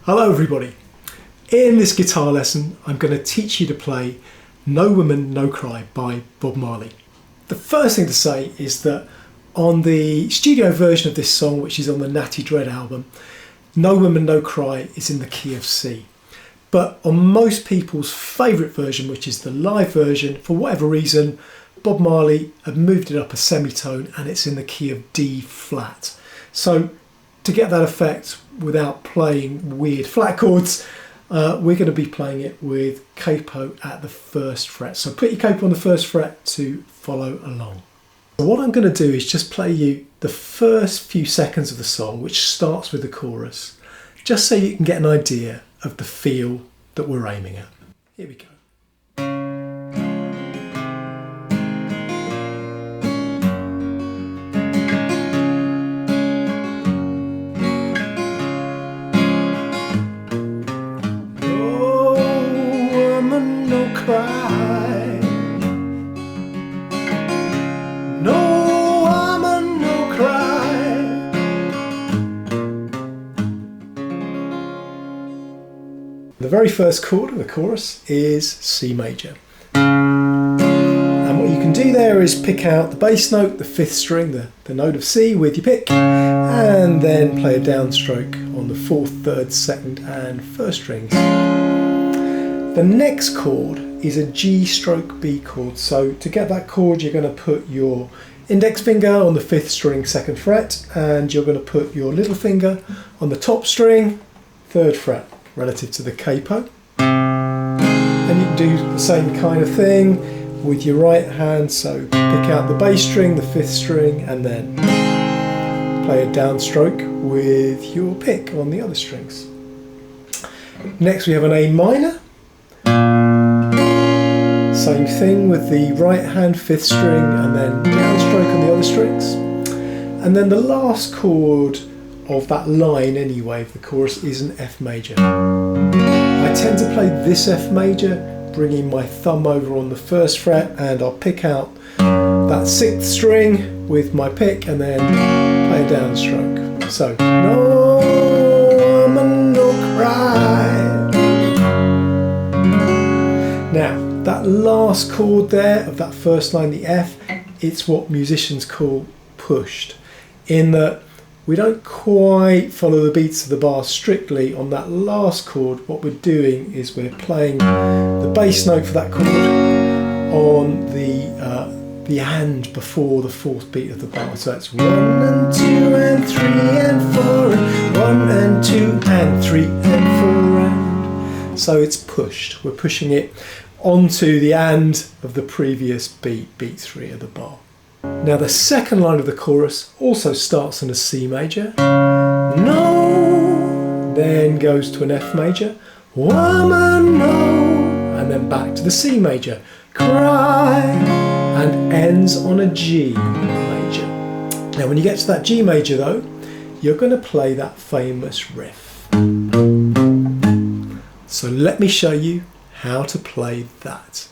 Hello everybody. In this guitar lesson I'm going to teach you to play No Woman No Cry by Bob Marley. The first thing to say is that on the studio version of this song, which is on the Natty Dread album, No Woman No Cry is in the key of C. But on most people's favourite version, which is the live version, for whatever reason Bob Marley had moved it up a semitone and it's in the key of D flat. So to get that effect without playing weird flat chords, we're going to be playing it with capo at the first fret. So put your capo on the first fret to follow along. So what I'm going to do is just play you the first few seconds of the song, which starts with the chorus, just so you can get an idea of the feel that we're aiming at. Here we go. Cry. No woman, no cry. The very first chord of the chorus is C major. And what you can do there is pick out the bass note, the fifth string, the note of C with your pick, and then play a downstroke on the fourth, third, second and first strings. The next chord is a G stroke B chord. So to get that chord, you're going to put your index finger on the fifth string, second fret, and you're going to put your little finger on the top string, third fret, relative to the capo. And you can do the same kind of thing with your right hand. So pick out the bass string, the fifth string, and then play a downstroke with your pick on the other strings. Next we have an A minor. Same thing with the right hand, fifth string, and then downstroke on the other strings. And then the last chord of that line anyway of the chorus is an F major. I tend to play this F major, bringing my thumb over on the first fret, and I'll pick out that sixth string with my pick and then play a downstroke. So, no woman, no cry. Now, that last chord there of that first line, the F, it's what musicians call pushed, in that we don't quite follow the beats of the bar strictly on that last chord. What we're doing is we're playing the bass note for that chord on the and before the fourth beat of the bar. So it's 1 and 2 and 3 and 4 and 1 and 2 and 3 and 4 and so it's pushed. We're pushing it onto the and of the previous beat, beat 3 of the bar. Now the second line of the chorus also starts in a C major, no, then goes to an F major, woman, no, and then back to the C major, cry, and ends on a G major. Now when you get to that G major though, you're going to play that famous riff. So let me show you how to play that.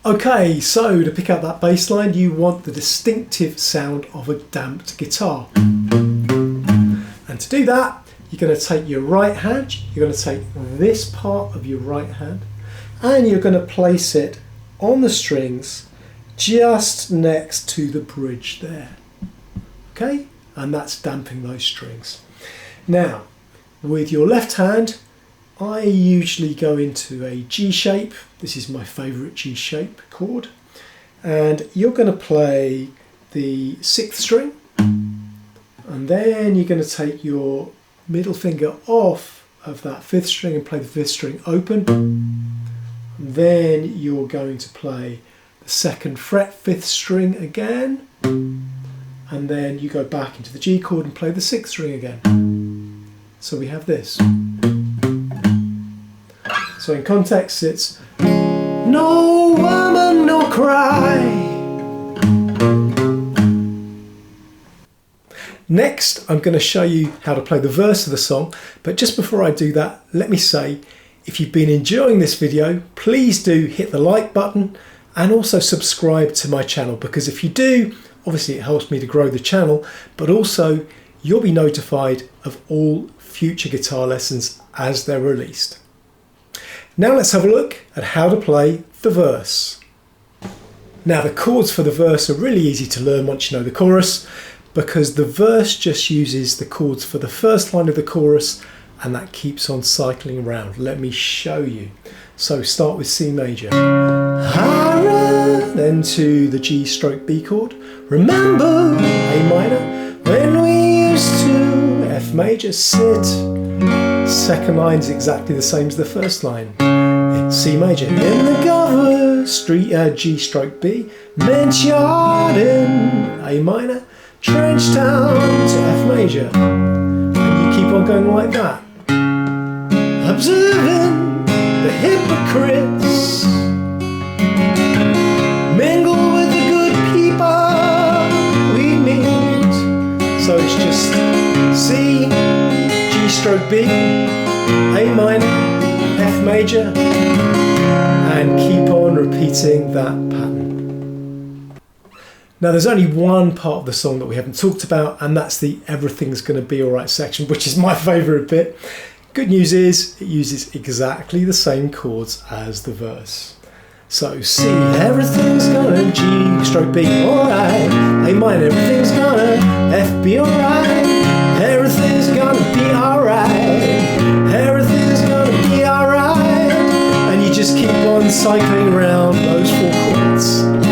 Okay, so to pick up that bass line, you want the distinctive sound of a damped guitar. And to do that, you're going to take your right hand, you're going to take this part of your right hand, and you're going to place it on the strings just next to the bridge there. Okay, and that's damping those strings. Now, with your left hand, I usually go into a G shape. This is my favourite G shape chord. And you're going to play the sixth string. And then you're going to take your middle finger off of that fifth string and play the fifth string open. And then you're going to play the second fret, fifth string again. And then you go back into the G chord and play the sixth string again. So we have this. So in context it's no woman, no cry. Next I'm going to show you how to play the verse of the song, but just before I do that, let me say if you've been enjoying this video, please do hit the like button and also subscribe to my channel, because if you do, obviously it helps me to grow the channel, but also you'll be notified of all future guitar lessons as they're released. Now let's have a look at how to play the verse. Now the chords for the verse are really easy to learn once you know the chorus, because the verse just uses the chords for the first line of the chorus and that keeps on cycling around. Let me show you. So start with C major, then to the G stroke B chord. Remember A minor, when we used to F major, sit. Second line is exactly the same as the first line. C major, in the Gover, G stroke B, Mention, A minor, trench down to F major. And you keep on going like that. Observing the hypocrites mingle with the good people we meet. So it's just C, G stroke B, A minor, F major, and keep on repeating that pattern. Now there's only one part of the song that we haven't talked about, and that's the Everything's Gonna Be Alright section, which is my favourite bit. Good news is it uses exactly the same chords as the verse. So C, everything's gonna, G stroke B, alright, A minor, everything's gonna, F be alright, everything's gonna be alright, everything's gonna be alright, and you just keep on cycling around those four chords.